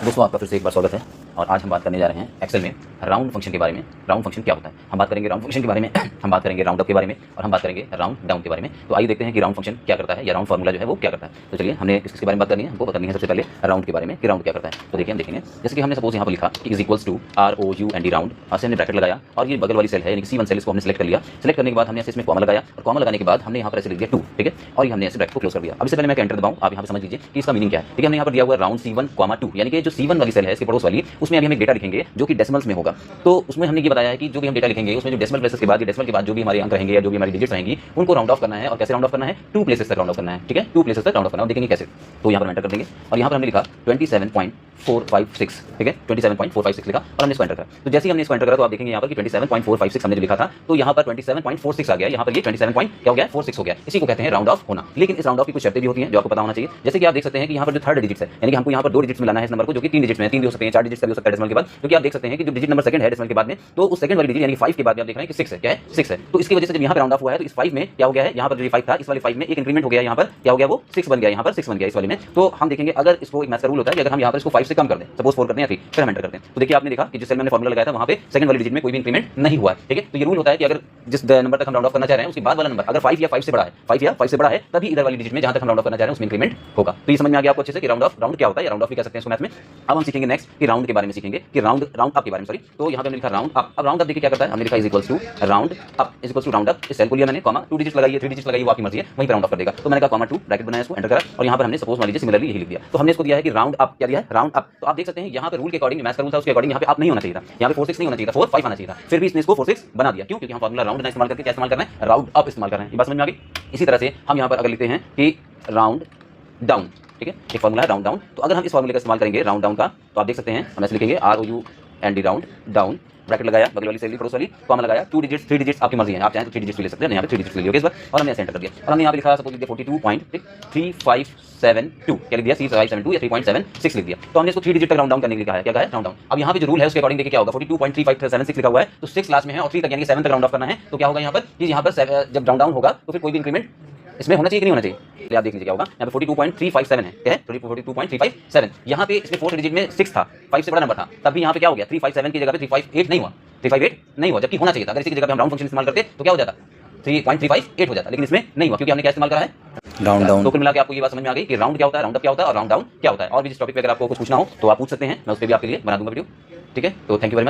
दोस्तों आपका फिर से एक बार स्वागत है और आज हम बात करने जा रहे हैं एक्सेल में राउंड फंक्शन के बारे में। राउंड फंक्शन क्या होता है, हम बात करेंगे राउंड फंक्शन के बारे में हम बात करेंगे राउंड अप के बारे में और हम बात करेंगे राउंड डाउन के बारे में। तो आइए देखते हैं कि राउंड फंक्शन क्या करता है या राउंड फार्मूला जो है वो क्या करता है। तो चलिए हमने किसके बारे में बात करनी है, हमको करनी है सबसे पहले राउंड के बारे में कि राउंड क्या करता है। तो देखिए हम देखेंगे जैसे कि हमने सपोज यहाँ पर लिखा कि is equals to ROUND round, ऐसे हमने ब्रैकेट लगाया और ये बगल वाली सेल है यानी कि C1 सेल, इसको हमने सेलेक्ट कर लिया। सेलेक्ट करने के बाद हमने ऐसे इसमें कॉमा लगाया और कॉमा लगाने के बाद हमने यहाँ पर ऐसे लिख दिया 2, ठीक है, और ये हमने ऐसे ब्रैकेट को क्लोज कर दिया। अब इससे पहले मैं एंटर दबाऊं, आप यहाँ पर समझ लीजिए कि इसका मीनिंग क्या है। ठीक है, हमने यहाँ पर दिया हुआ राउंड C1, 2 यानी कि जो C1 वाली सेल है इसके पड़ोस वाली, उसमें अभी हम एक डेटा लिखेंगे जो कि डेसिमल्स में होगा। तो उसमें हमने ये बताया है कि जो भी हम डेटा लिखेंगे उसमें जो डेसिमल प्लेसेस के बाद, डेसिमल के बाद जो भी हमारे अंक रहेंगे या जो भी हमारी डिजिट्स रहेंगी उनको राउंड ऑफ करना है। और कैसे राउंड ऑफ करना है, 2 प्लेसेस तक राउंड ऑफ करना है। ठीक है, 2 प्लेसेस तक राउंड ऑफ करना है। देखेंगे कैसे, तो यहाँ पर एंटर कर देंगे और यहाँ पर हमने लिखा 27.456, ठीक है, 27.456 लिखा और हमने इसको एंटर करा। तो जैसे ही हमने इसको एंटर करा तो आप देखेंगे यहाँ पर कि 27.456 हमने जो लिखा था, तो यहाँ पर 27.46 आ गया, यहाँ पर ये 27.46 हो गया। इसी को कहते हैं राउंड ऑफ होना। लेकिन इस राउंड ऑफ की कुछ शर्तें भी होती हैं जो आपको पता होना चाहिए। जैसे कि आप देख सकते हैं कि यहाँ पर जो थर्ड डिजिट्स है, यानी कि हमको यहाँ पर 2 डिजिट्स में लाना है इस नंबर को, जो कि 3 डिजिट्स में, 3 भी हो सकते हैं, 4 डिजिट्स का भी हो सकता है डेसिमल के बाद। क्योंकि आप देख सकते हैं कि जो डिजिट नंबर सेकंड है डेसिमल के बाद में, तो उस सेकंड वाली डिजिट यानी कि 5 के बाद में आप देख रहे हैं कि 6 है। क्या है, 6 है। तो इसकी वजह से जब यहाँ पे राउंड ऑफ हुआ है तो इस 5 में क्या हो गया है, यहाँ पर जो 5 था इस वाले 5 में एक इंक्रीमेंट हो गया, यहाँ पर क्या हो गया, वो 6 बन गया, यहाँ पर 6 बन गया इस वाले में। तो हम देखेंगे अगर इसको एक मैथ्स का रूल होता है कि अगर हम यहाँ पर इसको 5 से कम कर दें, सपोज 4 करते हैं या 3, फिर हम एंटर करते हैं, तो देखिए आपने देखा कि जिस सेल में हमने फार्मूला लगाया था वहाँ पे सेकंड वाली डिजिट में कोई भी इंक्रीमेंट नहीं हुआ है। ठीक है, तो ये रूल होता है कि अगर जिस नंबर तक हम राउंड ऑफ करना चाह रहे हैं उसके बाद वाला नंबर अगर 5 या 5 से बड़ा है, 5 या 5 से बड़ा है, तभी इधर वाली डिजिट में जहाँ तक हम राउंड ऑफ करना चाह रहे हैं उसमें इंक्रीमेंट होगा। तो ये समझ में आ गया आपको अच्छे से कि राउंड क्या होता है या राउंड ऑफ भी कह सकते हैं इसको मैथ में। अब हम सीखेंगे नेक्स्ट कि राउंड के बारे में सीखेंगे कि राउंड अप के बारे में, सॉरी। तो यहाँ पे हमने लिखा राउंड अप। अब राउंड अप देखिए क्या करता है, हमने लिखा is equals to round up, is equals to round up. इस सेल को लिया मैंने, कॉमा 2 डिजिट लगाइए, 3 डिजिट लगाइए, वो आपकी मर्जी है, वहीं पे राउंड ऑफ कर देगा। तो मैंने कहा कॉमा 2 ब्रैकेट बनाया, इसको एंटर करा और यहाँ पर हमने सपोज मान लीजिए सिमिलरली यही लिख दिया। तो हमने इसको दिया है कि राउंड अप, क्या दिया है, राउंड अप। तो आप देख सकते हैं यहाँ पे रूल के अकॉर्डिंग, मैथ्स का रूल था उसके अकॉर्डिंग यहाँ पे अप नहीं होना चाहिए था, यहाँ पे 4-6 नहीं होना चाहिए था, 4-5 आना चाहिए था। फिर भी इसने इसको 4-6 बना दिया। क्यों? क्योंकि हम फार्मूला राउंड ना इस्तेमाल करके क्या इस्तेमाल कर रहे हैं, राउंड अप इस्तेमाल कर रहे हैं। ये बात समझ में आ गई। इसी तरह से हम यहाँ पर अगर लिखते हैं कि राउंड डाउन, ठीक है, एक फार्मूला है राउंड डाउन। तो अगर हम इस फार्मूले का इस्तेमाल करेंगे राउंड डाउन का, तो आप देख सकते हैं हम ऐसे लिखेंगे ROUND राउंड डाउन, ब्रैकेट लगाया, बगल वाली सेल पड़ोस वाली, कॉमा लगाया, 2 डिजिट्स 3 डिजिट्स आपकी मर्जी है, आप चाहें तो 3 डिजिट्स ले सकते हैं, यहाँ पे 3 डिजिट्स ले लिया इस बार और हमने ऐसे एंटर कर दिया। और हमने यहाँ पे लिखा सपोज 42.3572, क्या लिख दिया, 3572 या 3.76 लिख दिया। तो हमने इसको 3 डिजिट तक राउंड डाउन करने के लिए कहा है, क्या कहा है, राउंड डाउन। अब यहाँ पे जो रूल है उसके अकॉर्डिंग देखिए क्या होगा, 42.3576 लिखा हुआ है, तो 6 लास्ट में है और 3 तक यानी कि 7 तक राउंड ऑफ करना है। तो क्या होगा यहाँ पर कि यहाँ पर जब राउंड डाउन होगा तो फिर कोई भी इंक्रीमेंट इसमें होना चाहिए कि नहीं होना चाहिए। आप देख लीजिए क्या होगा, यहाँ पे 42.357 है, क्या है 42.357। यहाँ पे इसमें 4 डिजिट में 6 था, 5 से बड़ा नंबर था, तब भी यहाँ पे क्या हो गया, 357 की जगह पे 358 नहीं हुआ, 358 नहीं हुआ, जबकि होना चाहिए था। अगर इसी की जगह पे हम राउंड फंक्शन इस्तेमाल करते तो क्या हो जाता, 3.358 हो जाता, लेकिन इसमें नहीं हुआ क्योंकि हमने क्या इस्तेमाल करा है, राउंड डाउन। तो कुल मिला के आपको ये बात समझ में आ गई कि राउंड क्या होता है, राउंड अप क्या होता है और राउंड डाउन क्या होता है। और भी इस टॉपिक पे अगर आपको कुछ पूछना हो तो आप पूछ सकते हैं, मैं उस पर भी आपके लिए बना दूंगा वीडियो। ठीक है, तो थैंक यू वेरी मच।